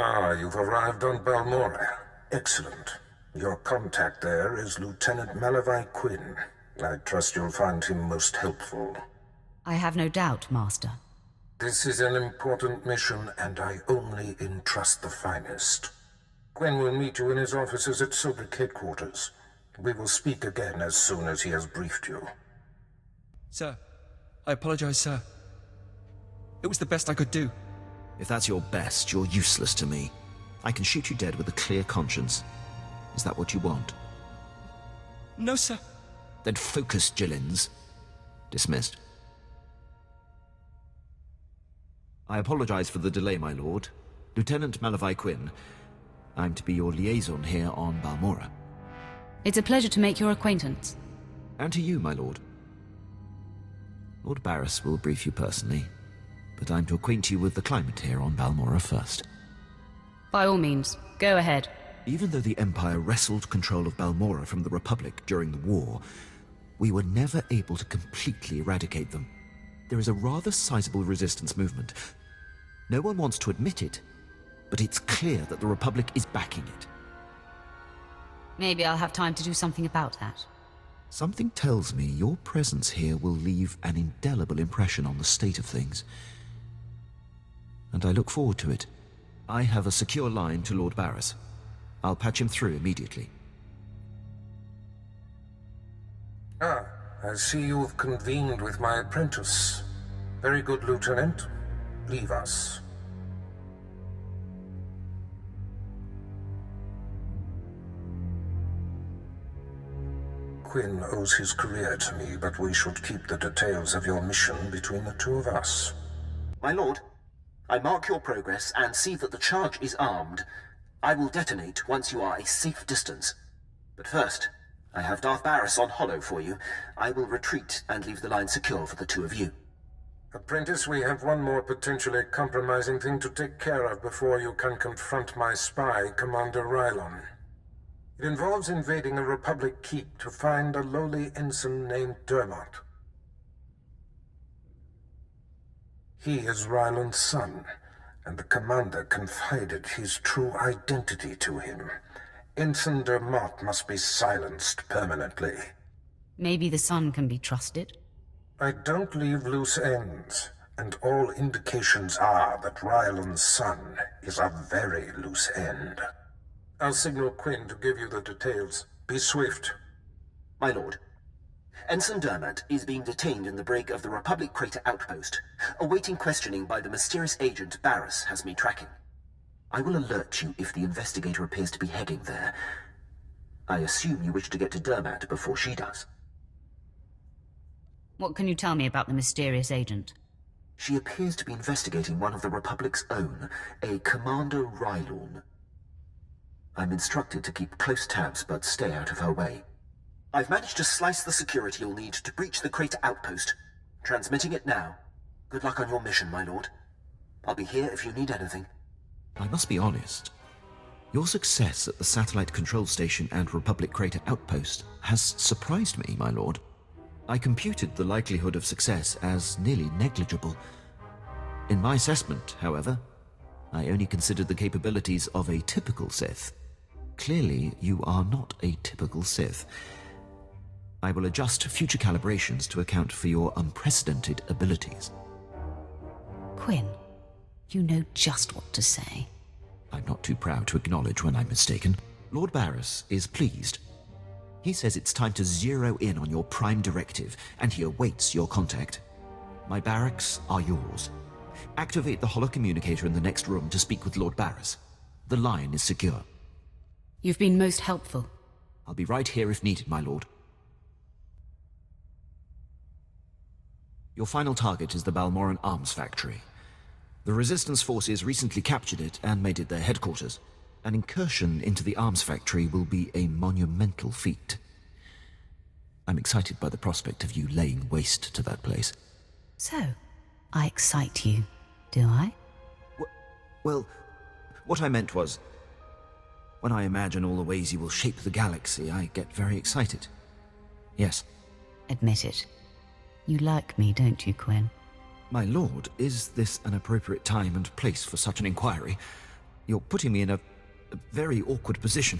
Ah, you've arrived on Balmora. Excellent. Your contact there is Lieutenant Malavai Quinn. I trust you'll find him most helpful. I have no doubt, Master. This is an important mission, and I only entrust the finest. Quinn will meet you in his offices at Sobrik headquarters. We will speak again as soon as he has briefed you. Sir, I apologize, sir. It was the best I could do. If that's your best, you're useless to me. I can shoot you dead with a clear conscience. Is that what you want? No, sir. Then focus, Jillins. Dismissed. I apologize for the delay, my lord. Lieutenant Malavai Quinn. I'm to be your liaison here on Balmora. It's a pleasure to make your acquaintance. And to you, my lord. Lord Baras will brief you personally, but I'm to acquaint you with the climate here on Balmora first. By all means, go ahead. Even though the Empire wrestled control of Balmora from the Republic during the war, we were never able to completely eradicate them. There is a rather sizable resistance movement. No one wants to admit it, but it's clear that the Republic is backing it. Maybe I'll have time to do something about that. Something tells me your presence here will leave an indelible impression on the state of things. And I look forward to it. I have a secure line to Lord Baras. I'll patch him through immediately. Ah, I see you've convened with my apprentice. Very good, Lieutenant. Leave us. Quinn owes his career to me, but we should keep the details of your mission between the two of us. My lord, I mark your progress and see that the charge is armed. I will detonate once you are a safe distance. But first, I have Darth Baras on hollow for you. I will retreat and leave the line secure for the two of you. Apprentice, we have one more potentially compromising thing to take care of before you can confront my spy, Commander Rylon. It involves invading a Republic keep to find a lowly ensign named Dermot. He is Rylon's son, and the commander confided his true identity to him. Ensign Dermot must be silenced permanently. Maybe the son can be trusted? I don't leave loose ends, and all indications are that Rylon's son is a very loose end. I'll signal Quinn to give you the details. Be swift. My lord, Ensign Dermot is being detained in the brig of the Republic Crater outpost, awaiting questioning by the mysterious agent Baras has me tracking. I will alert you if the investigator appears to be heading there. I assume you wish to get to Dermot before she does. What can you tell me about the mysterious agent? She appears to be investigating one of the Republic's own, a Commander Rylon. I'm instructed to keep close tabs, but stay out of her way. I've managed to slice the security you'll need to breach the crater outpost. Transmitting it now. Good luck on your mission, my lord. I'll be here if you need anything. I must be honest. Your success at the satellite control station and Republic Crater outpost has surprised me, my lord. I computed the likelihood of success as nearly negligible. In my assessment, however, I only considered the capabilities of a typical Sith. Clearly, you are not a typical Sith. I will adjust future calibrations to account for your unprecedented abilities. Quinn, you know just what to say. I'm not too proud to acknowledge when I'm mistaken. Lord Baras is pleased. He says it's time to zero in on your prime directive, and he awaits your contact. My barracks are yours. Activate the holocommunicator in the next room to speak with Lord Baras. The line is secure. You've been most helpful. I'll be right here if needed, my lord. Your final target is the Balmoran arms factory. The Resistance forces recently captured it and made it their headquarters. An incursion into the arms factory will be a monumental feat. I'm excited by the prospect of you laying waste to that place. So, I excite you, do I? Well, what I meant was, when I imagine all the ways you will shape the galaxy, I get very excited. Yes. Admit it. You like me, don't you, Quinn? My lord, is this an appropriate time and place for such an inquiry? You're putting me in a very awkward position.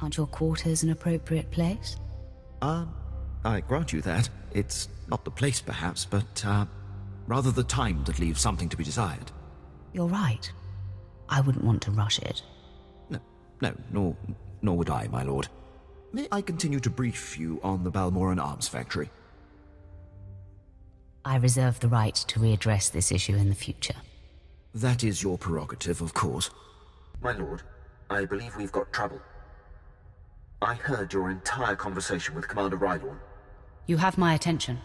Aren't your quarters an appropriate place? I grant you that. It's not the place, perhaps, but, rather the time that leaves something to be desired. You're right. I wouldn't want to rush it. No, nor would I, my lord. May I continue to brief you on the Balmoran arms factory? I reserve the right to readdress this issue in the future. That is your prerogative, of course. My lord, I believe we've got trouble. I heard your entire conversation with Commander Rylorn. You have my attention.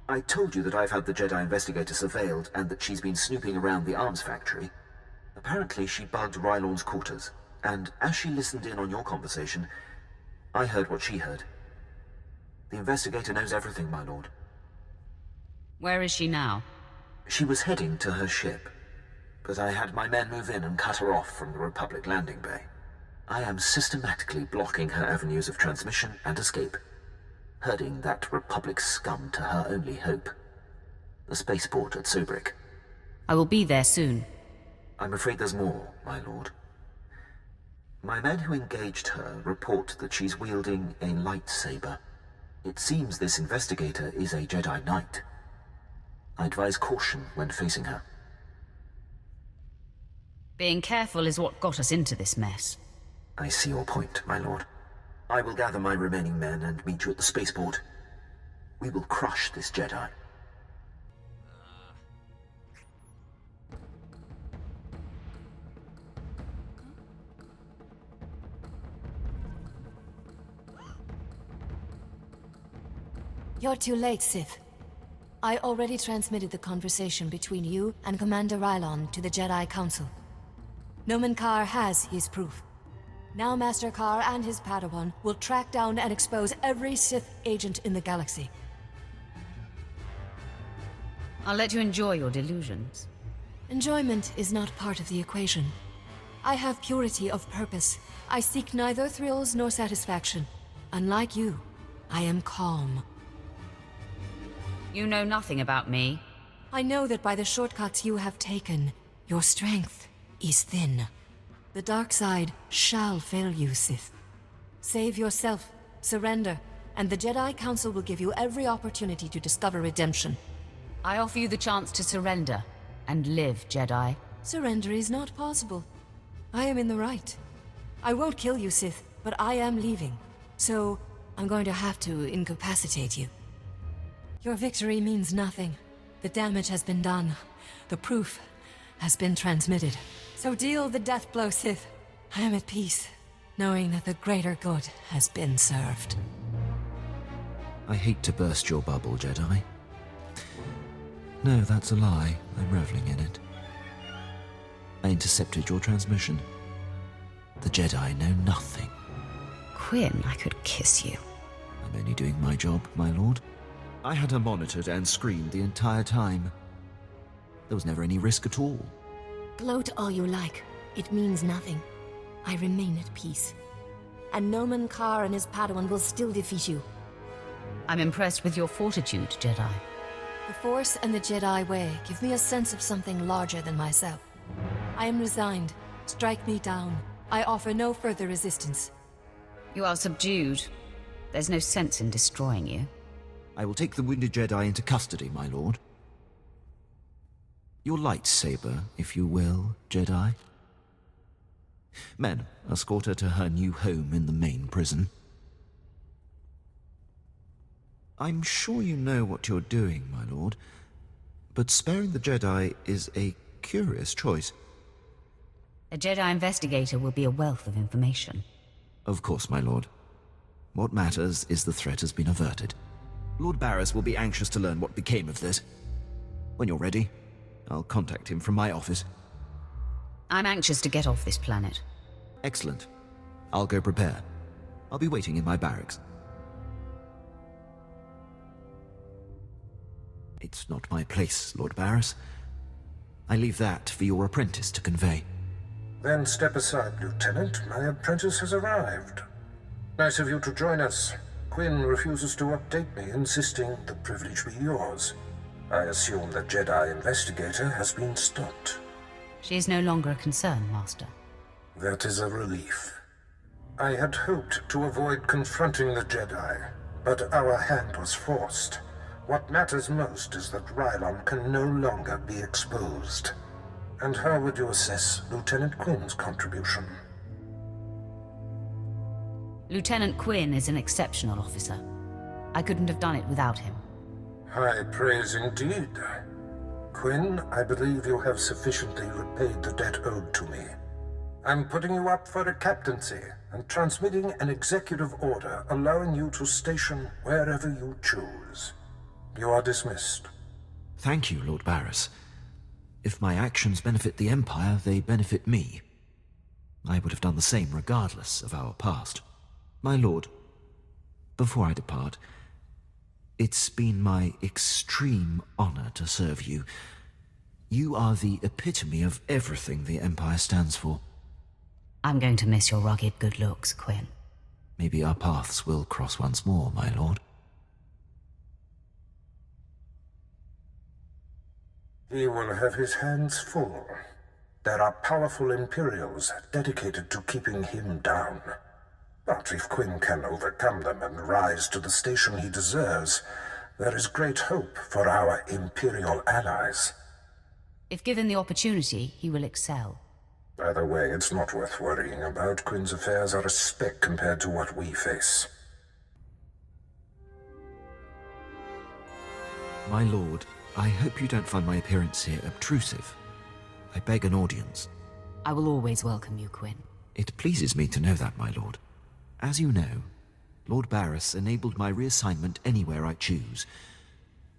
I told you that I've had the Jedi investigator surveilled and that she's been snooping around the arms factory. Apparently she bugged Rylorn's quarters, and as she listened in on your conversation, I heard what she heard. The investigator knows everything, my lord. Where is she now? She was heading to her ship, but I had my men move in and cut her off from the Republic landing bay. I am systematically blocking her avenues of transmission and escape, herding that Republic scum to her only hope, the spaceport at Sobrik. I will be there soon. I'm afraid there's more, my lord. My men who engaged her report that she's wielding a lightsaber. It seems this investigator is a Jedi Knight. I advise caution when facing her. Being careful is what got us into this mess. I see your point, my lord. I will gather my remaining men and meet you at the spaceport. We will crush this Jedi. You're too late, Sith. I already transmitted the conversation between you and Commander Rylon to the Jedi Council. Nomen Karr has his proof. Now Master Karr and his Padawan will track down and expose every Sith agent in the galaxy. I'll let you enjoy your delusions. Enjoyment is not part of the equation. I have purity of purpose. I seek neither thrills nor satisfaction. Unlike you, I am calm. You know nothing about me. I know that by the shortcuts you have taken, your strength is thin. The dark side shall fail you, Sith. Save yourself, surrender, and the Jedi Council will give you every opportunity to discover redemption. I offer you the chance to surrender and live, Jedi. Surrender is not possible. I am in the right. I won't kill you, Sith, but I am leaving. So, I'm going to have to incapacitate you. Your victory means nothing. The damage has been done. The proof has been transmitted. So deal the death blow, Sith. I am at peace, knowing that the greater good has been served. I hate to burst your bubble, Jedi. No, that's a lie. I'm reveling in it. I intercepted your transmission. The Jedi know nothing. Quinn, I could kiss you. I'm only doing my job, my lord. I had her monitored and screened the entire time. There was never any risk at all. Gloat all you like. It means nothing. I remain at peace. And Nomen Karr and his Padawan will still defeat you. I'm impressed with your fortitude, Jedi. The Force and the Jedi way give me a sense of something larger than myself. I am resigned. Strike me down. I offer no further resistance. You are subdued. There's no sense in destroying you. I will take the wounded Jedi into custody, my lord. Your lightsaber, if you will, Jedi. Men, escort her to her new home in the main prison. I'm sure you know what you're doing, my lord, but sparing the Jedi is a curious choice. A Jedi investigator will be a wealth of information. Of course, my lord. What matters is the threat has been averted. Lord Baras will be anxious to learn what became of this. When you're ready, I'll contact him from my office. I'm anxious to get off this planet. Excellent. I'll go prepare. I'll be waiting in my barracks. It's not my place, Lord Baras. I leave that for your apprentice to convey. Then step aside, Lieutenant. My apprentice has arrived. Nice of you to join us. Quinn refuses to update me, insisting the privilege be yours. I assume the Jedi investigator has been stopped. She is no longer a concern, Master. That is a relief. I had hoped to avoid confronting the Jedi, but our hand was forced. What matters most is that Rylon can no longer be exposed. And how would you assess Lieutenant Quinn's contribution? Lieutenant Quinn is an exceptional officer. I couldn't have done it without him. High praise indeed. Quinn, I believe you have sufficiently repaid the debt owed to me. I'm putting you up for a captaincy and transmitting an executive order allowing you to station wherever you choose. You are dismissed. Thank you, Lord Baras. If my actions benefit the Empire, they benefit me. I would have done the same regardless of our past. My lord, before I depart, it's been my extreme honor to serve you. You are the epitome of everything the Empire stands for. I'm going to miss your rugged good looks, Quinn. Maybe our paths will cross once more, my lord. He will have his hands full. There are powerful Imperials dedicated to keeping him down. But if Quinn can overcome them and rise to the station he deserves, there is great hope for our Imperial allies. If given the opportunity, he will excel. By the way, it's not worth worrying about. Quinn's affairs are a speck compared to what we face. My lord, I hope you don't find my appearance here obtrusive. I beg an audience. I will always welcome you, Quinn. It pleases me to know that, my lord. As you know, Lord Baras enabled my reassignment anywhere I choose.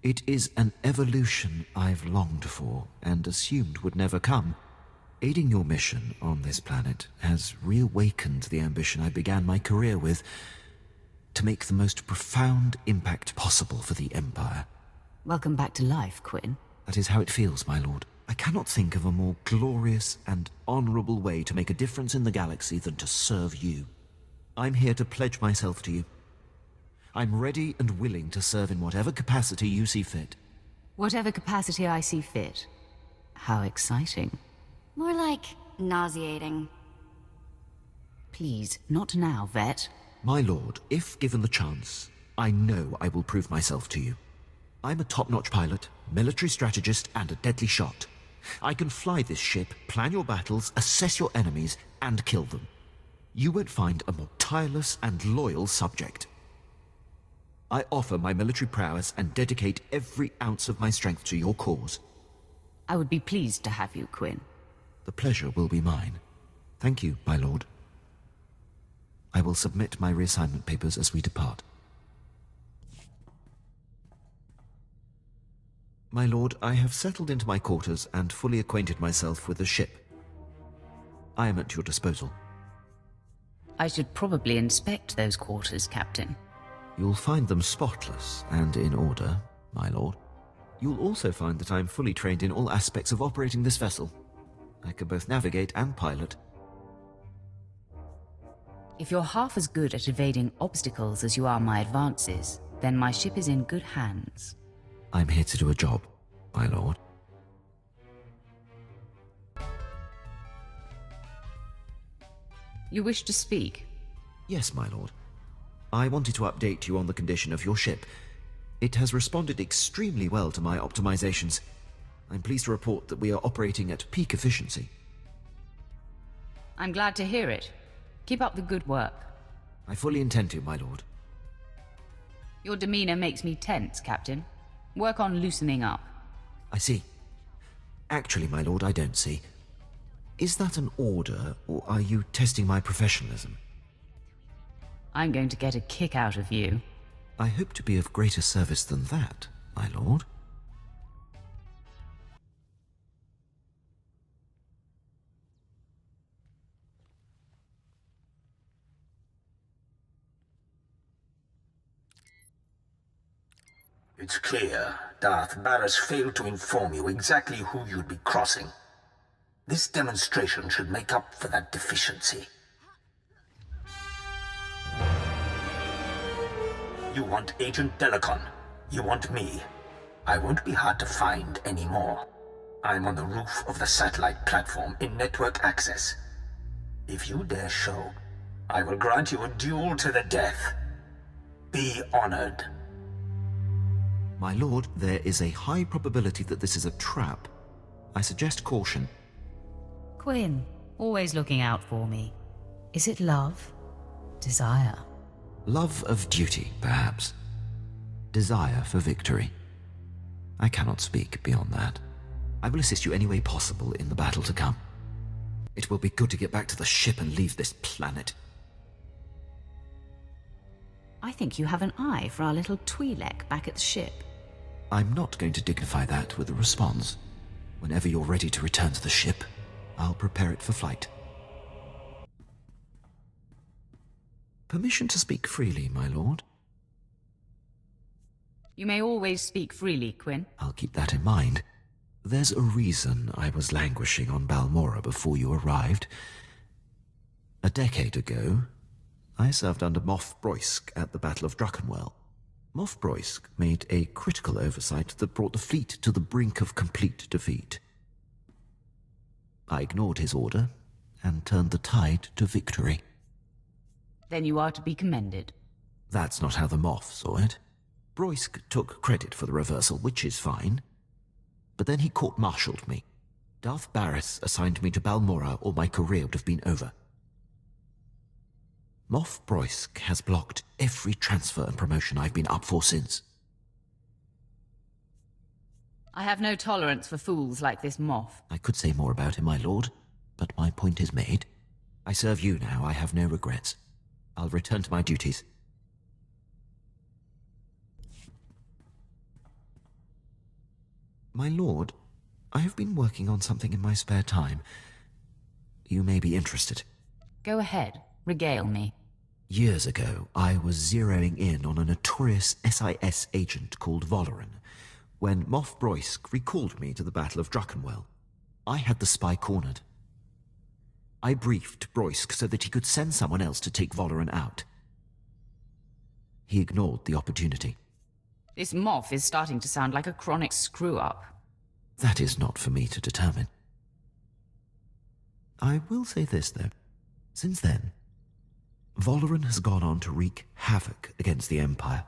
It is an evolution I've longed for and assumed would never come. Aiding your mission on this planet has reawakened the ambition I began my career with, to make the most profound impact possible for the Empire. Welcome back to life, Quinn. That is how it feels, my lord. I cannot think of a more glorious and honorable way to make a difference in the galaxy than to serve you. I'm here to pledge myself to you. I'm ready and willing to serve in whatever capacity you see fit. Whatever capacity I see fit. How exciting. More like nauseating. Please, not now, Vet. My lord, if given the chance, I know I will prove myself to you. I'm a top-notch pilot, military strategist, and a deadly shot. I can fly this ship, plan your battles, assess your enemies, and kill them. You won't find a more tireless and loyal subject. I offer my military prowess and dedicate every ounce of my strength to your cause. I would be pleased to have you, Quinn. The pleasure will be mine. Thank you, my lord. I will submit my reassignment papers as we depart. My lord, I have settled into my quarters and fully acquainted myself with the ship. I am at your disposal. I should probably inspect those quarters, Captain. You'll find them spotless and in order, my lord. You'll also find that I'm fully trained in all aspects of operating this vessel. I can both navigate and pilot. If you're half as good at evading obstacles as you are my advances, then my ship is in good hands. I'm here to do a job, my lord. You wish to speak? Yes, my lord. I wanted to update you on the condition of your ship. It has responded extremely well to my optimizations. I'm pleased to report that we are operating at peak efficiency. I'm glad to hear it. Keep up the good work. I fully intend to, my lord. Your demeanor makes me tense, Captain. Work on loosening up. I see. Actually, my lord, I don't see. Is that an order, or are you testing my professionalism? I'm going to get a kick out of you. I hope to be of greater service than that, my lord. It's clear Darth Baras failed to inform you exactly who you'd be crossing. This demonstration should make up for that deficiency. You want Agent Delicon. You want me. I won't be hard to find anymore. I'm on the roof of the satellite platform in network access. If you dare show, I will grant you a duel to the death. Be honored. My lord, there is a high probability that this is a trap. I suggest caution. Quinn, always looking out for me. Is it love? Desire? Love of duty, perhaps. Desire for victory. I cannot speak beyond that. I will assist you any way possible in the battle to come. It will be good to get back to the ship and leave this planet. I think you have an eye for our little Twi'lek back at the ship. I'm not going to dignify that with a response. Whenever you're ready to return to the ship, I'll prepare it for flight. Permission to speak freely, my lord? You may always speak freely, Quinn. I'll keep that in mind. There's a reason I was languishing on Balmora before you arrived. A decade ago, I served under Moff Brosk at the Battle of Druckenwell. Moff Brosk made a critical oversight that brought the fleet to the brink of complete defeat. I ignored his order and turned the tide to victory. Then you are to be commended. That's not how the Moff saw it. Brosk took credit for the reversal, which is fine. But then he court-martialed me. Darth Baras assigned me to Balmora, or my career would have been over. Moff Brosk has blocked every transfer and promotion I've been up for since. I have no tolerance for fools like this Moff. I could say more about him, my lord, but my point is made. I serve you now, I have no regrets. I'll return to my duties. My lord, I have been working on something in my spare time. You may be interested. Go ahead, regale me. Years ago, I was zeroing in on a notorious SIS agent called Valoran, when Moff Brosk recalled me to the Battle of Druckenwell. I had the spy cornered. I briefed Brosk so that he could send someone else to take Valoran out. He ignored the opportunity. This Moff is starting to sound like a chronic screw-up. That is not for me to determine. I will say this, though. Since then, Valoran has gone on to wreak havoc against the Empire.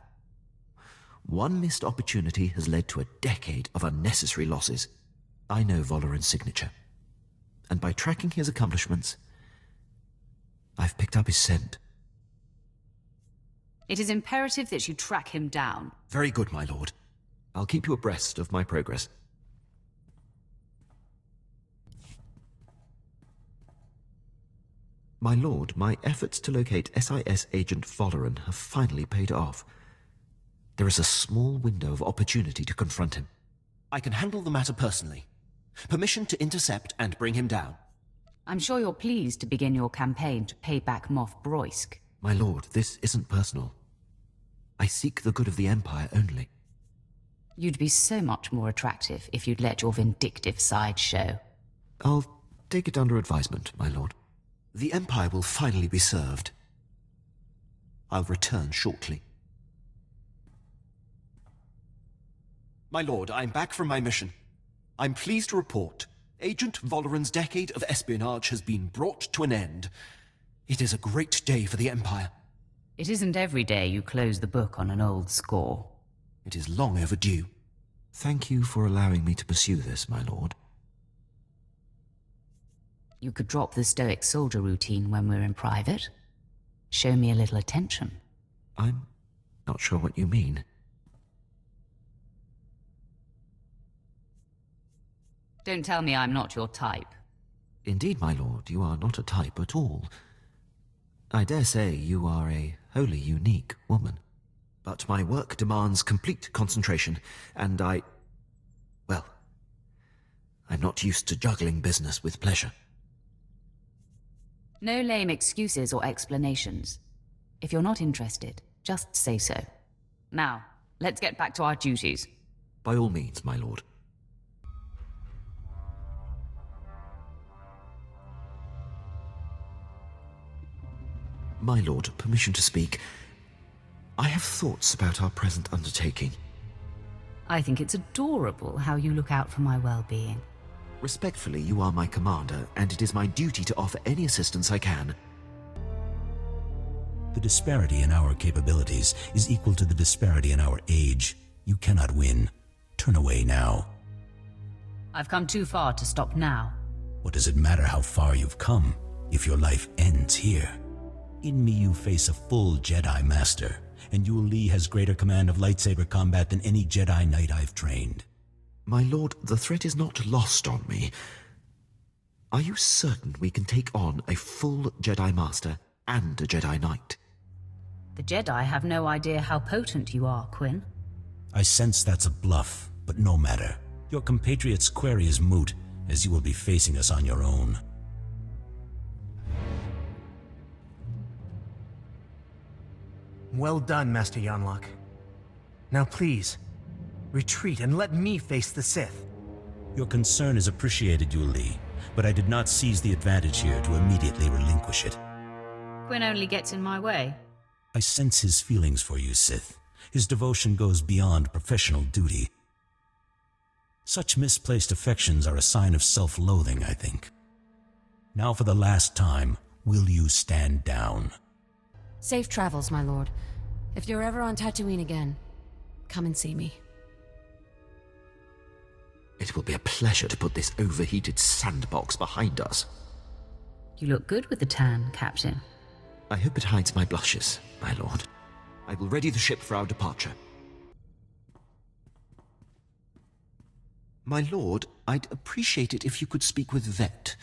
One missed opportunity has led to a decade of unnecessary losses. I know Valoran's signature, and by tracking his accomplishments, I've picked up his scent. It is imperative that you track him down. Very good, my lord. I'll keep you abreast of my progress. My lord, my efforts to locate SIS agent Valoran have finally paid off. There is a small window of opportunity to confront him. I can handle the matter personally. Permission to intercept and bring him down. I'm sure you're pleased to begin your campaign to pay back Moff Brosk. My lord, this isn't personal. I seek the good of the Empire only. You'd be so much more attractive if you'd let your vindictive side show. I'll take it under advisement, my lord. The Empire will finally be served. I'll return shortly. My lord, I'm back from my mission. I'm pleased to report Agent Valoran's decade of espionage has been brought to an end. It is a great day for the Empire. It isn't every day you close the book on an old score. It is long overdue. Thank you for allowing me to pursue this, my lord. You could drop the stoic soldier routine when we're in private. Show me a little attention. I'm not sure what you mean. Don't tell me I'm not your type. Indeed, my lord, you are not a type at all. I dare say you are a wholly unique woman. But my work demands complete concentration, and well, I'm not used to juggling business with pleasure. No lame excuses or explanations. If you're not interested, just say so. Now, let's get back to our duties. By all means, my lord. My lord, permission to speak. I have thoughts about our present undertaking. I think it's adorable how you look out for my well-being. Respectfully, you are my commander, and it is my duty to offer any assistance I can. The disparity in our capabilities is equal to the disparity in our age. You cannot win. Turn away now. I've come too far to stop now. What does it matter how far you've come, if your life ends here? In me you face a full Jedi Master, and Yul Li has greater command of lightsaber combat than any Jedi Knight I've trained. My lord, the threat is not lost on me. Are you certain we can take on a full Jedi Master and a Jedi Knight? The Jedi have no idea how potent you are, Quinn. I sense that's a bluff, but no matter. Your compatriot's query is moot, as you will be facing us on your own. Well done, Master Yanlock. Now please, retreat and let me face the Sith. Your concern is appreciated, Yul Li, but I did not seize the advantage here to immediately relinquish it. Quinn only gets in my way. I sense his feelings for you, Sith. His devotion goes beyond professional duty. Such misplaced affections are a sign of self-loathing, I think. Now for the last time, will you stand down? Safe travels, my lord. If you're ever on Tatooine again, come and see me. It will be a pleasure to put this overheated sandbox behind us. You look good with the tan, Captain. I hope it hides my blushes, my lord. I will ready the ship for our departure. My lord, I'd appreciate it if you could speak with Vet.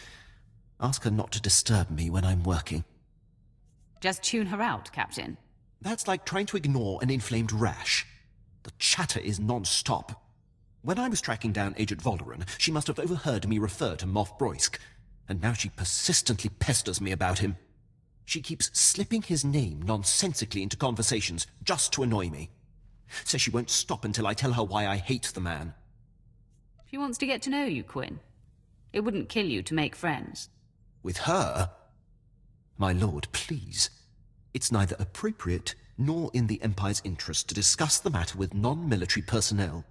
Ask her not to disturb me when I'm working. Just tune her out, Captain. That's like trying to ignore an inflamed rash. The chatter is non-stop. When I was tracking down Agent Valoran, she must have overheard me refer to Moff Brosk, and now she persistently pesters me about him. She keeps slipping his name nonsensically into conversations just to annoy me. Says she won't stop until I tell her why I hate the man. She wants to get to know you, Quinn. It wouldn't kill you to make friends. With her? My lord, please. It's neither appropriate nor in the Empire's interest to discuss the matter with non-military personnel.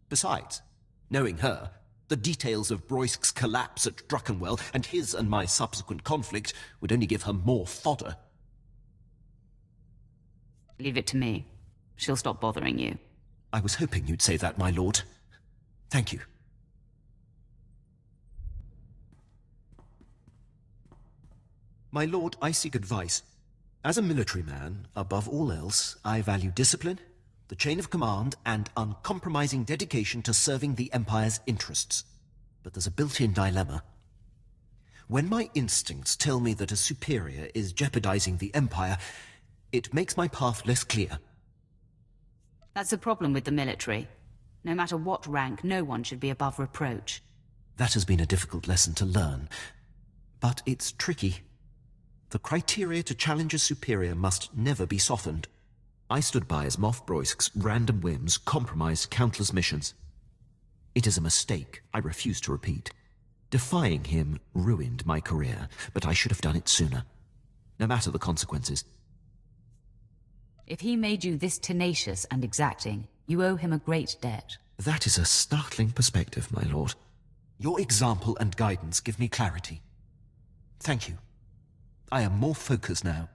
Besides, knowing her, the details of Broisk's collapse at Druckenwell and his and my subsequent conflict would only give her more fodder. Leave it to me. She'll stop bothering you. I was hoping you'd say that, my lord. Thank you. My lord, I seek advice. As a military man, above all else, I value discipline, the chain of command, and uncompromising dedication to serving the Empire's interests. But there's a built-in dilemma. When my instincts tell me that a superior is jeopardizing the Empire, it makes my path less clear. That's the problem with the military. No matter what rank, no one should be above reproach. That has been a difficult lesson to learn, but it's tricky. The criteria to challenge a superior must never be softened. I stood by as Moff Brosk's random whims compromised countless missions. It is a mistake I refuse to repeat. Defying him ruined my career, but I should have done it sooner. No matter the consequences. If he made you this tenacious and exacting, you owe him a great debt. That is a startling perspective, my lord. Your example and guidance give me clarity. Thank you. I am more focused now.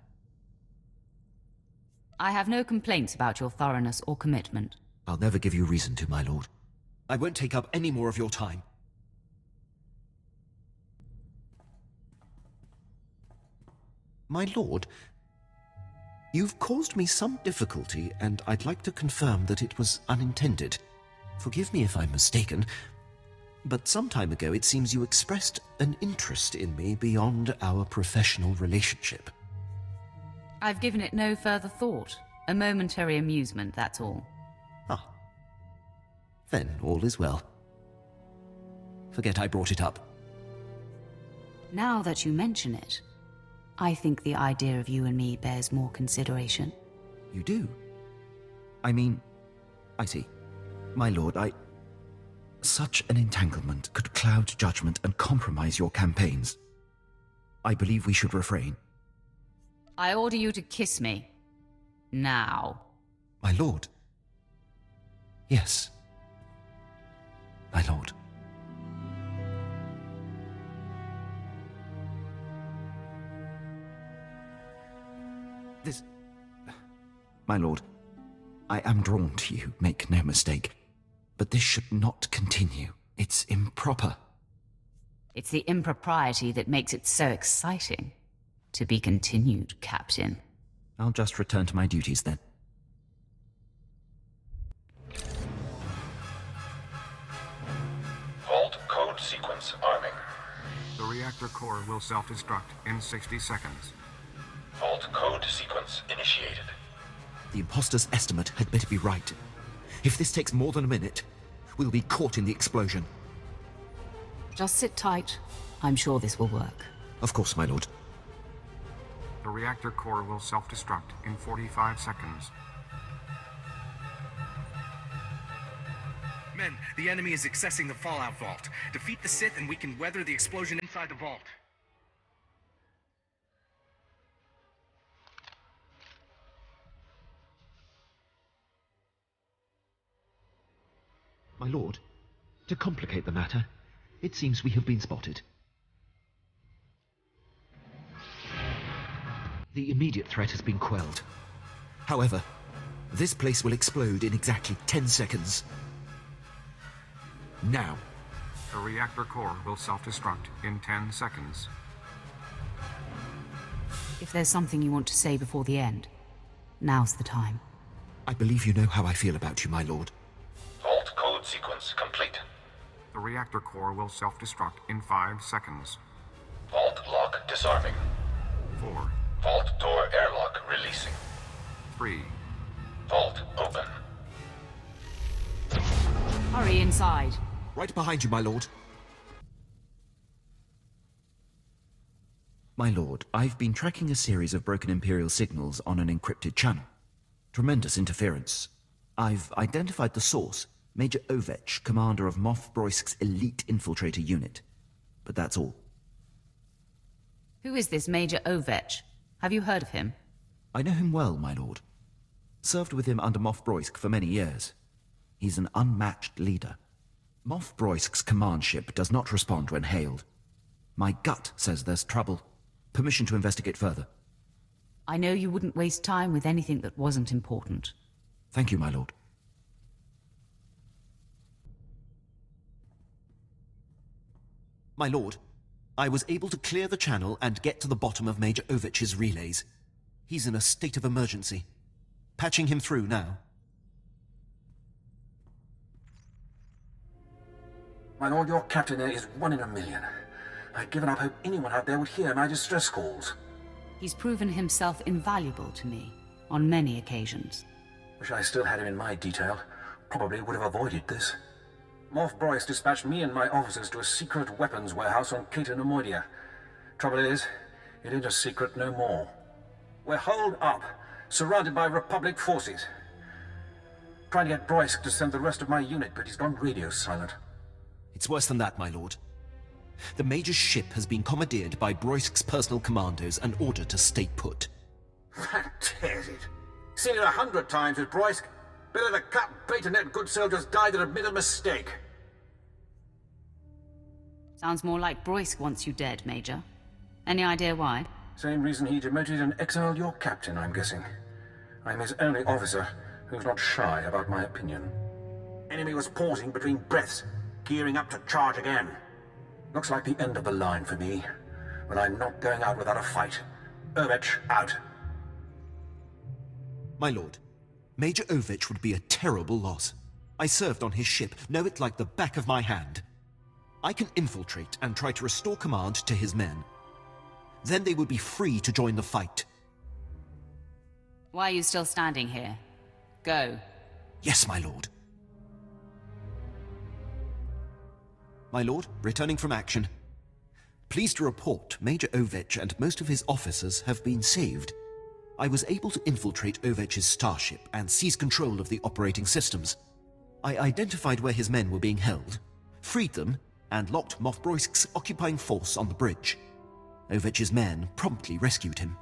I have no complaints about your thoroughness or commitment. I'll never give you reason to, my lord. I won't take up any more of your time. My lord, you've caused me some difficulty, and I'd like to confirm that it was unintended. Forgive me if I'm mistaken, but some time ago it seems you expressed an interest in me beyond our professional relationship. I've given it no further thought. A momentary amusement, that's all. Ah. Then all is well. Forget I brought it up. Now that you mention it, I think the idea of you and me bears more consideration. You do? I mean, I see. My lord, Such an entanglement could cloud judgment and compromise your campaigns. I believe we should refrain. I order you to kiss me. Now. My lord. Yes. My lord. My lord, I am drawn to you, make no mistake. But this should not continue. It's improper. It's the impropriety that makes it so exciting. To be continued, Captain. I'll just return to my duties then. Vault code sequence arming. The reactor core will self-destruct in 60 seconds. Vault code sequence initiated. The imposter's estimate had better be right. If this takes more than a minute, we'll be caught in the explosion. Just sit tight. I'm sure this will work. Of course, my lord. The reactor core will self-destruct in 45 seconds. Men, the enemy is accessing the Fallout Vault. Defeat the Sith and we can weather the explosion inside the vault. My lord, to complicate the matter, it seems we have been spotted. The immediate threat has been quelled. However, this place will explode in exactly 10 seconds. Now. The reactor core will self-destruct in 10 seconds. If there's something you want to say before the end, now's the time. I believe you know how I feel about you, my lord. Vault code sequence complete. The reactor core will self-destruct in 5 seconds. Vault lock disarming. 4. Vault door airlock releasing. 3. Vault open. Hurry inside. Right behind you, my lord. My lord, I've been tracking a series of broken Imperial signals on an encrypted channel. Tremendous interference. I've identified the source, Major Ovich, commander of Moff Brosk's elite infiltrator unit. But that's all. Who is this Major Ovich? Have you heard of him? I know him well, my lord. Served with him under Moff Brosk for many years. He's an unmatched leader. Moff Brosk's command ship does not respond when hailed. My gut says there's trouble. Permission to investigate further. I know you wouldn't waste time with anything that wasn't important. Thank you, my lord. My lord, I was able to clear the channel and get to the bottom of Major Ovich's relays. He's in a state of emergency. Patching him through now. My lord, your captain there is 1 in a million. I'd given up hope anyone out there would hear my distress calls. He's proven himself invaluable to me, on many occasions. Wish I still had him in my detail. Probably would have avoided this. Moff Brosk dispatched me and my officers to a secret weapons warehouse on Cato Nemoidia. Trouble is, it ain't a secret no more. We're holed up, surrounded by Republic forces. Trying to get Brosk to send the rest of my unit, but he's gone radio silent. It's worse than that, my lord. The Major's ship has been commandeered by Brosk's personal commandos and ordered to stay put. That tears it. Seen it 100 times with Brosk. Better to cut bait and let good soldiers die than admit a mistake. Sounds more like Brosk wants you dead, Major. Any idea why? Same reason he demoted and exiled your captain, I'm guessing. I'm his only officer who's not shy about my opinion. Enemy was pausing between breaths, gearing up to charge again. Looks like the end of the line for me, but I'm not going out without a fight. Ovich, out. My lord, Major Ovich would be a terrible loss. I served on his ship, know it like the back of my hand. I can infiltrate and try to restore command to his men. Then they would be free to join the fight. Why are you still standing here? Go. Yes, my lord. My lord, returning from action. Pleased to report, Major Ovich and most of his officers have been saved. I was able to infiltrate Ovich's starship and seize control of the operating systems. I identified where his men were being held, freed them, and locked Moff Brosk's occupying force on the bridge. Ovich's men promptly rescued him.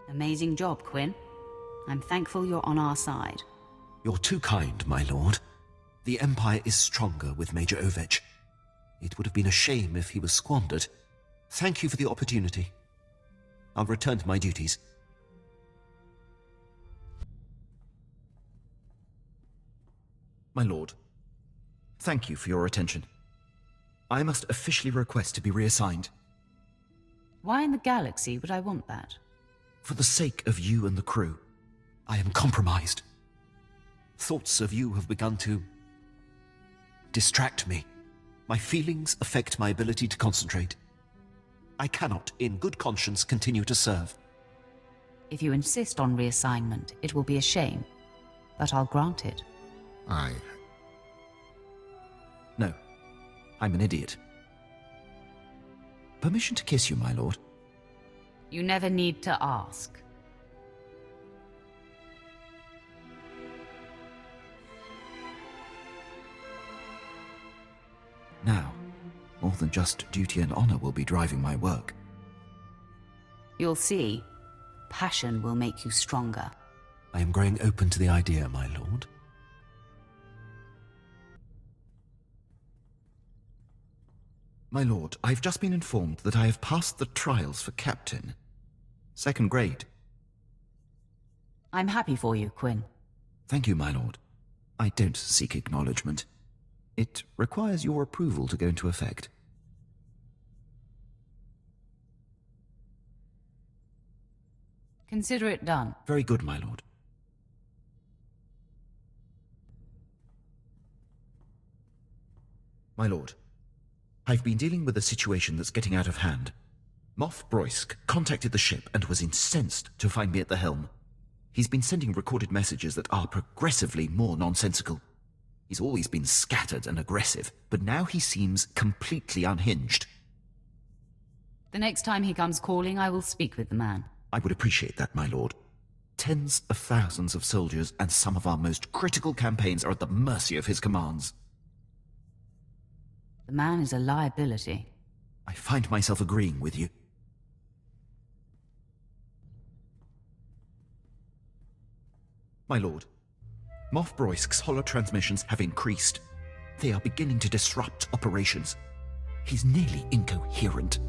Amazing job, Quinn. I'm thankful you're on our side. You're too kind, my lord. The Empire is stronger with Major Ovich. It would have been a shame if he was squandered. Thank you for the opportunity. I'll return to my duties. My lord, thank you for your attention. I must officially request to be reassigned. Why in the galaxy would I want that? For the sake of you and the crew. I am compromised. Thoughts of you have begun to distract me. My feelings affect my ability to concentrate. I cannot, in good conscience, continue to serve. If you insist on reassignment, it will be a shame, but I'll grant it. No, I'm an idiot. Permission to kiss you, my lord? You never need to ask. Now, more than just duty and honor will be driving my work. You'll see. Passion will make you stronger. I am growing open to the idea, my lord. My lord, I've just been informed that I have passed the trials for captain. 2nd grade. I'm happy for you, Quinn. Thank you, my lord. I don't seek acknowledgement. It requires your approval to go into effect. Consider it done. Very good, my lord. My lord, I've been dealing with a situation that's getting out of hand. Moff Brosk contacted the ship and was incensed to find me at the helm. He's been sending recorded messages that are progressively more nonsensical. He's always been scattered and aggressive, but now he seems completely unhinged. The next time he comes calling, I will speak with the man. I would appreciate that, my lord. Tens of thousands of soldiers and some of our most critical campaigns are at the mercy of his commands. The man is a liability. I find myself agreeing with you. My lord, Moff Brosk's holotransmissions have increased. They are beginning to disrupt operations. He's nearly incoherent.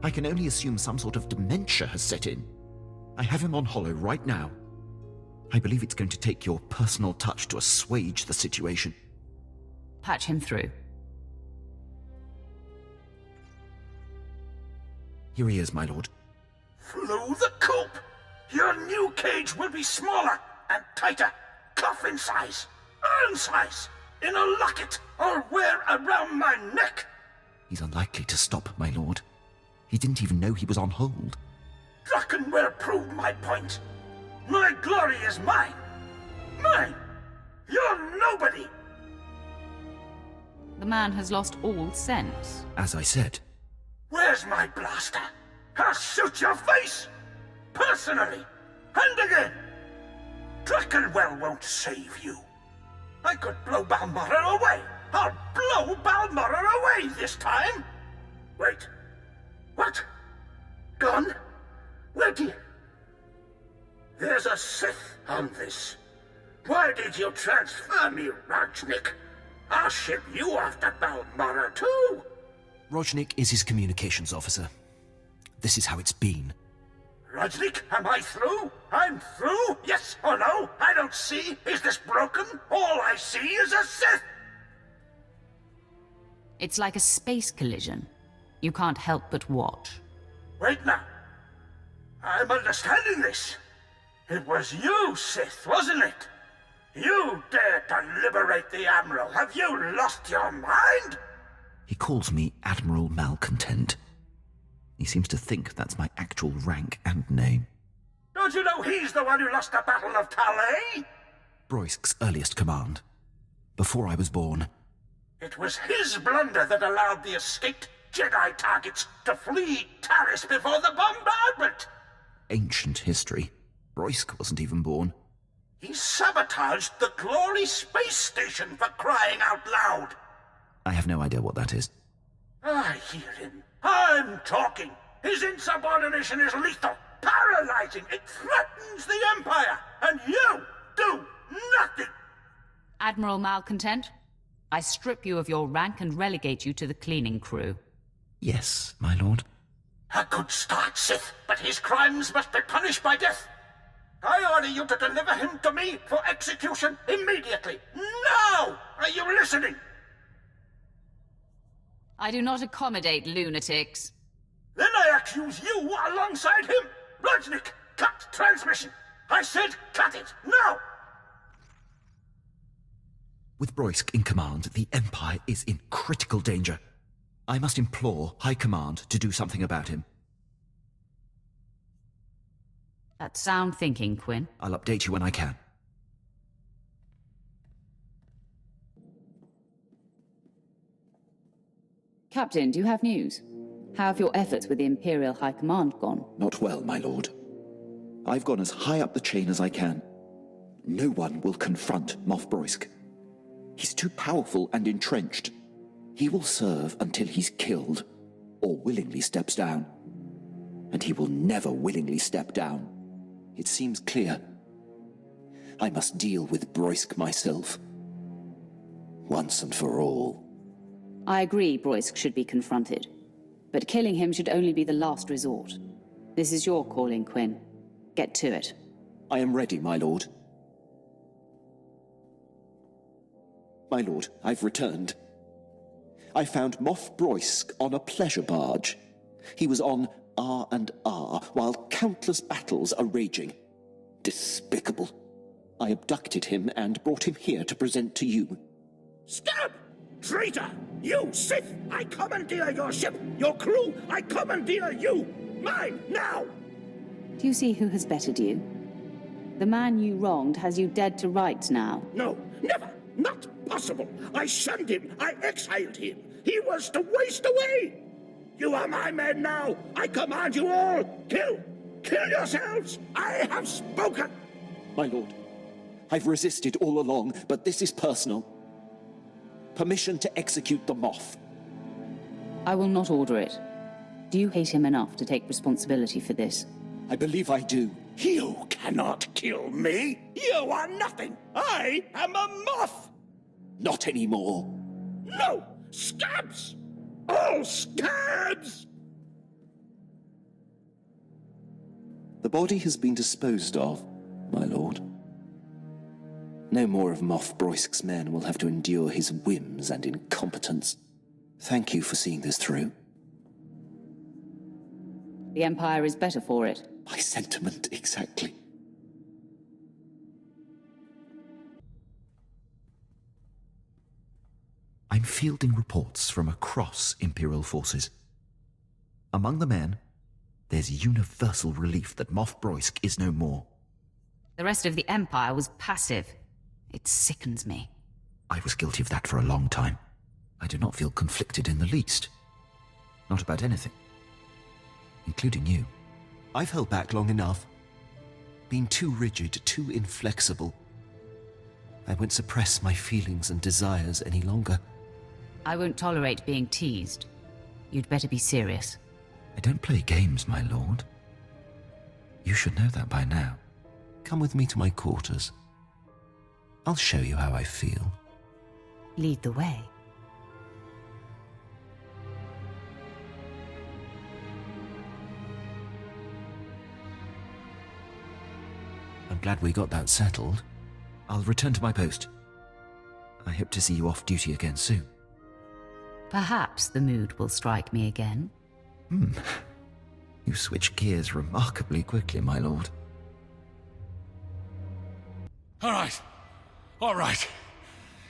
I can only assume some sort of dementia has set in. I have him on holo right now. I believe it's going to take your personal touch to assuage the situation. Patch him through. Here he is, my lord. Through the coop! Your new cage will be smaller and tighter. Coffin size, urn size, in a locket, or wear around my neck. He's unlikely to stop, my lord. He didn't even know he was on hold. Drakenware proved my point. My glory is mine. Mine. You're nobody. The man has lost all sense. As I said. Where's my blaster? I'll shoot your face! Personally! And again! Drakenwell won't save you. I could blow Balmora away. I'll blow Balmora away this time. Wait. What? Gone? Where do you... There's a Sith on this. Why did you transfer me, Rajnik? I'll ship you off to Balmora too. Rojnik is his communications officer. This is how it's been. Rajnik, am I through? I'm through? Yes or no? I don't see. Is this broken? All I see is a Sith! It's like a space collision. You can't help but watch. Wait now. I'm understanding this. It was you, Sith, wasn't it? You dared to liberate the Admiral. Have you lost your mind? He calls me Admiral Malcontent. He seems to think that's my actual rank and name. Don't you know he's the one who lost the Battle of Talay? Brosk's earliest command. Before I was born. It was his blunder that allowed the escaped Jedi targets to flee Taris before the bombardment. Ancient history. Brosk wasn't even born. He sabotaged the Glory Space Station, for crying out loud. I have no idea what that is. I hear him. I'm talking. His insubordination is lethal, paralyzing. It threatens the Empire, and you do nothing. Admiral Malcontent, I strip you of your rank and relegate you to the cleaning crew. Yes, my lord. A good start, Sith, but his crimes must be punished by death. I order you to deliver him to me for execution immediately. Now! Are you listening? I do not accommodate lunatics. Then I accuse you alongside him. Bludgenik, cut transmission. I said cut it, now! With Brosk in command, the Empire is in critical danger. I must implore High Command to do something about him. That's sound thinking, Quinn. I'll update you when I can. Captain, do you have news? How have your efforts with the Imperial High Command gone? Not well, my lord. I've gone as high up the chain as I can. No one will confront Moff Brosk. He's too powerful and entrenched. He will serve until he's killed, or willingly steps down. And he will never willingly step down. It seems clear. I must deal with Brosk myself. Once and for all. I agree Brosk should be confronted. But killing him should only be the last resort. This is your calling, Quinn. Get to it. I am ready, my lord. My lord, I've returned. I found Moff Brosk on a pleasure barge. He was on R&R while countless battles are raging. Despicable. I abducted him and brought him here to present to you. Stop! Traitor! You, Sith! I commandeer your ship! Your crew! I commandeer you! Mine, now! Do you see who has bettered you? The man you wronged has you dead to rights now. No, never! Not possible! I shunned him! I exiled him! He was to waste away! You are my men now! I command you all! Kill! Kill yourselves! I have spoken! My lord, I've resisted all along, but this is personal. Permission to execute the Moff. I will not order it. Do you hate him enough to take responsibility for this? I believe I do. You cannot kill me! You are nothing! I am a Moff! Not anymore. No! Scabs! All scabs! The body has been disposed of, my lord. No more of Moff Brosk's men will have to endure his whims and incompetence. Thank you for seeing this through. The Empire is better for it. My sentiment, exactly. I'm fielding reports from across Imperial forces. Among the men, there's universal relief that Moff Brosk is no more. The rest of the Empire was passive. It sickens me. I was guilty of that for a long time. I do not feel conflicted in the least. Not about anything. Including you. I've held back long enough. Been too rigid, too inflexible. I won't suppress my feelings and desires any longer. I won't tolerate being teased. You'd better be serious. I don't play games, my lord. You should know that by now. Come with me to my quarters. I'll show you how I feel. Lead the way. I'm glad we got that settled. I'll return to my post. I hope to see you off duty again soon. Perhaps the mood will strike me again. You switch gears remarkably quickly, my lord. All right.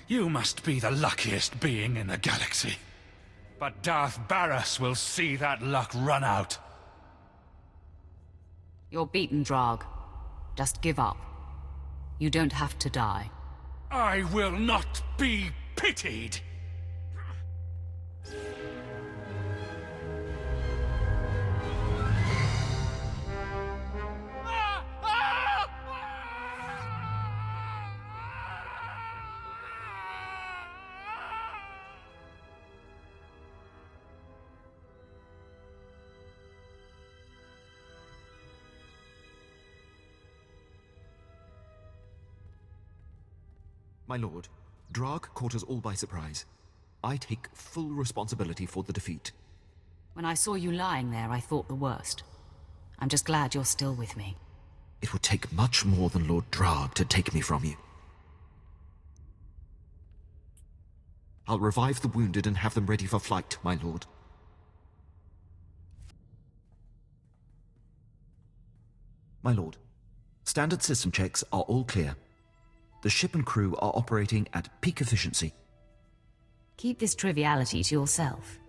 You must be the luckiest being in the galaxy. But Darth Baras will see that luck run out. You're beaten, Drog. Just give up. You don't have to die. I will not be pitied! My lord, Drog caught us all by surprise. I take full responsibility for the defeat. When I saw you lying there, I thought the worst. I'm just glad you're still with me. It would take much more than Lord Drag to take me from you. I'll revive the wounded and have them ready for flight, my lord. My lord, standard system checks are all clear. The ship and crew are operating at peak efficiency. Keep this triviality to yourself.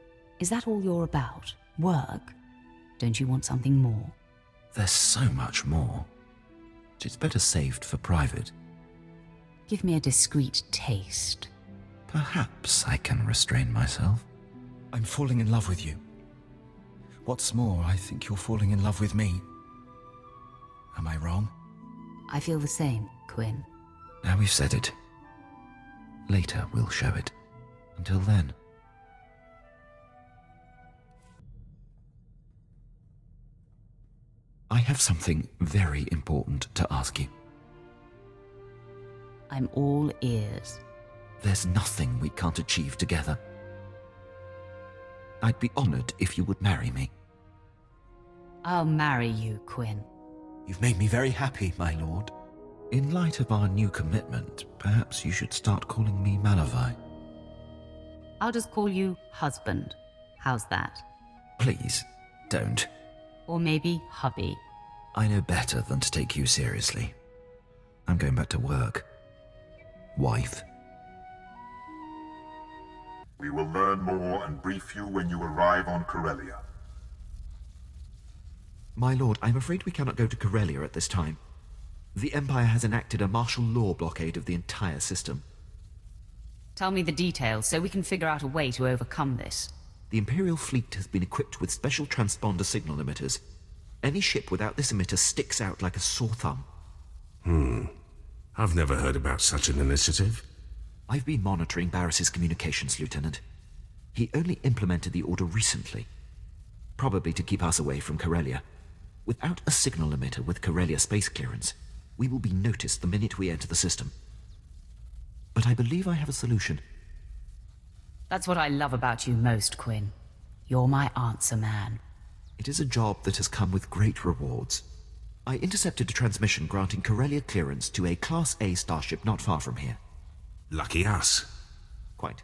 Is that all you're about? Work? Don't you want something more? There's so much more. It's better saved for private. Give me a discreet taste. Perhaps I can restrain myself. I'm falling in love with you. What's more, I think you're falling in love with me. Am I wrong? I feel the same, Quinn. Now we've said it. Later we'll show it. Until then. I have something very important to ask you. I'm all ears. There's nothing we can't achieve together. I'd be honored if you would marry me. I'll marry you, Quinn. You've made me very happy, my lord. In light of our new commitment, perhaps you should start calling me Malavai. I'll just call you husband. How's that? Please, don't. Or maybe hubby. I know better than to take you seriously. I'm going back to work. Wife. We will learn more and brief you when you arrive on Corellia. My lord, I'm afraid we cannot go to Corellia at this time. The Empire has enacted a martial law blockade of the entire system. Tell me the details so we can figure out a way to overcome this. The Imperial fleet has been equipped with special transponder signal emitters. Any ship without this emitter sticks out like a sore thumb. I've never heard about such an initiative. I've been monitoring Baras's communications, Lieutenant. He only implemented the order recently. Probably to keep us away from Corellia. Without a signal emitter with Corellia space clearance, we will be noticed the minute we enter the system. But I believe I have a solution. That's what I love about you most, Quinn. You're my answer man. It is a job that has come with great rewards. I intercepted a transmission granting Corellia clearance to a Class A starship not far from here. Lucky us. Quite.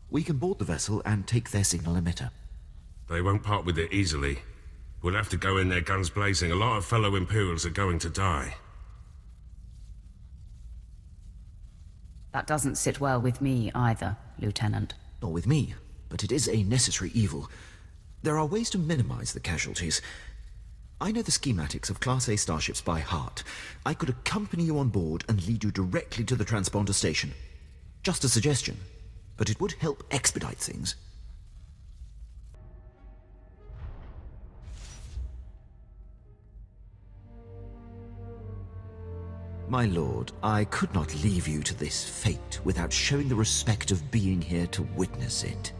We can board the vessel and take their signal emitter. They won't part with it easily. We'll have to go in there guns blazing. A lot of fellow Imperials are going to die. That doesn't sit well with me either, Lieutenant. Nor with me, but it is a necessary evil. There are ways to minimize the casualties. I know the schematics of Class A starships by heart. I could accompany you on board and lead you directly to the transponder station. Just a suggestion, but it would help expedite things. My lord, I could not leave you to this fate without showing the respect of being here to witness it.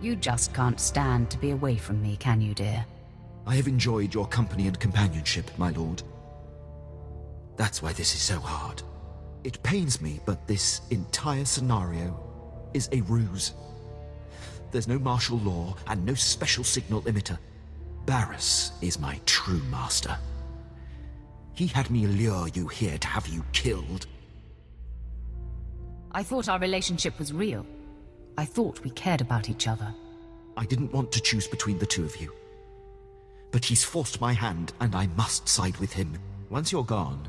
You just can't stand to be away from me, can you, dear? I have enjoyed your company and companionship, my lord. That's why this is so hard. It pains me, but this entire scenario is a ruse. There's no martial law and no special signal emitter. Baras is my true master. He had me lure you here to have you killed. I thought our relationship was real. I thought we cared about each other. I didn't want to choose between the two of you. But he's forced my hand, and I must side with him. Once you're gone,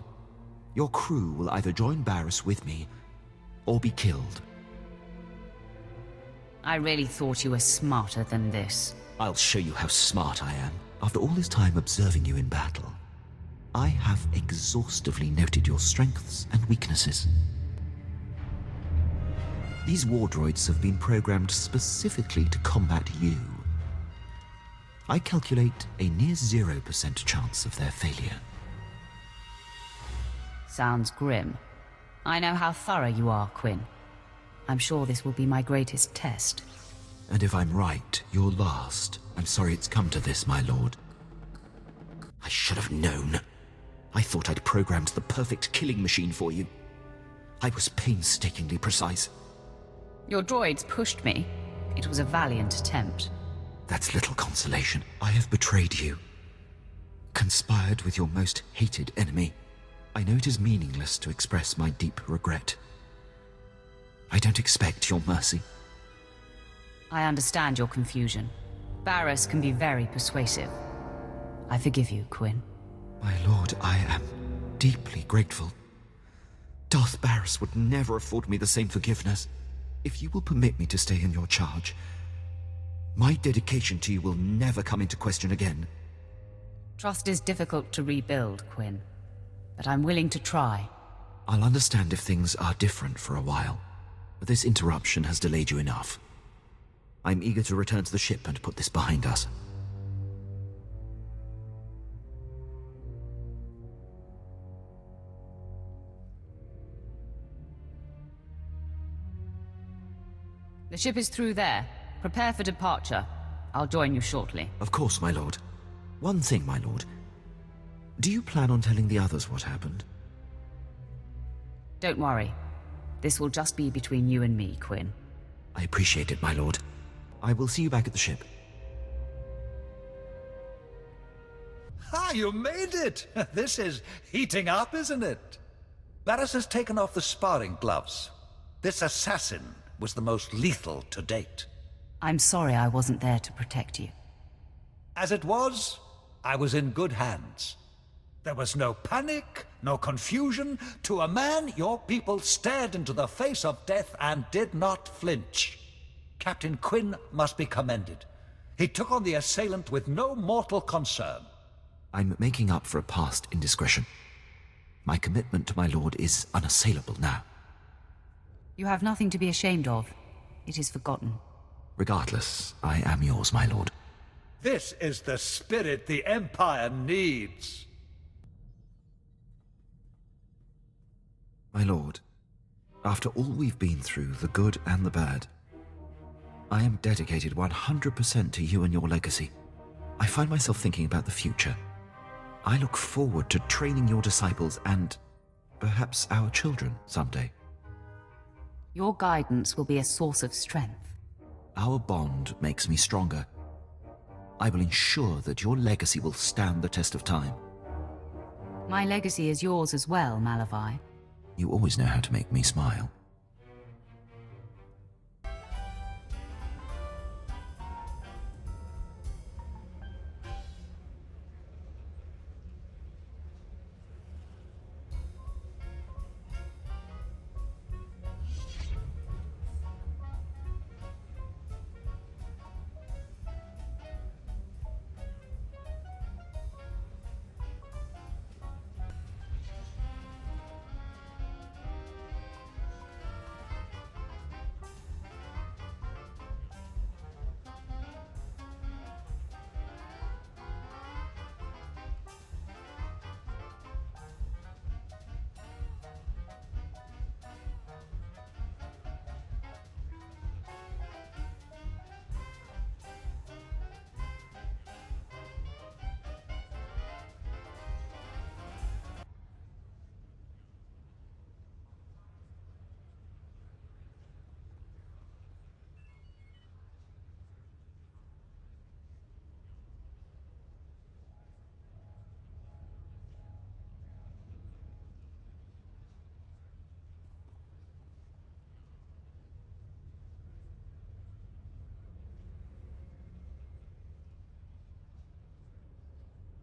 your crew will either join Baras with me, or be killed. I really thought you were smarter than this. I'll show you how smart I am. After all this time observing you in battle, I have exhaustively noted your strengths and weaknesses. These war droids have been programmed specifically to combat you. I calculate a near 0% chance of their failure. Sounds grim. I know how thorough you are, Quinn. I'm sure this will be my greatest test. And if I'm right, your last. I'm sorry it's come to this, my lord. I should have known. I thought I'd programmed the perfect killing machine for you. I was painstakingly precise. Your droids pushed me. It was a valiant attempt. That's little consolation. I have betrayed you. conspired with your most hated enemy. I know it is meaningless to express my deep regret. I don't expect your mercy. I understand your confusion. Baras can be very persuasive. I forgive you, Quinn. My lord, I am deeply grateful. Darth Baras would never afford me the same forgiveness. If you will permit me to stay in your charge, my dedication to you will never come into question again. Trust is difficult to rebuild, Quinn. But I'm willing to try. I'll understand if things are different for a while. But this interruption has delayed you enough. I'm eager to return to the ship and put this behind us. The ship is through there. Prepare for departure. I'll join you shortly. Of course, my lord. One thing, my lord. Do you plan on telling the others what happened? Don't worry. This will just be between you and me, Quinn. I appreciate it, my lord. I will see you back at the ship. Ah, you made it! This is heating up, isn't it? Baras has taken off the sparring gloves. This assassin was the most lethal to date. I'm sorry I wasn't there to protect you. As it was, I was in good hands. There was no panic, no confusion. To a man, your people stared into the face of death and did not flinch. Captain Quinn must be commended. He took on the assailant with no mortal concern. I'm making up for a past indiscretion. My commitment to my lord is unassailable now. You have nothing to be ashamed of. It is forgotten. Regardless, I am yours, my lord. This is the spirit the Empire needs. My lord, after all we've been through, the good and the bad, I am dedicated 100% to you and your legacy. I find myself thinking about the future. I look forward to training your disciples and perhaps our children someday. Your guidance will be a source of strength. Our bond makes me stronger. I will ensure that your legacy will stand the test of time. My legacy is yours as well, Malavai. You always know how to make me smile.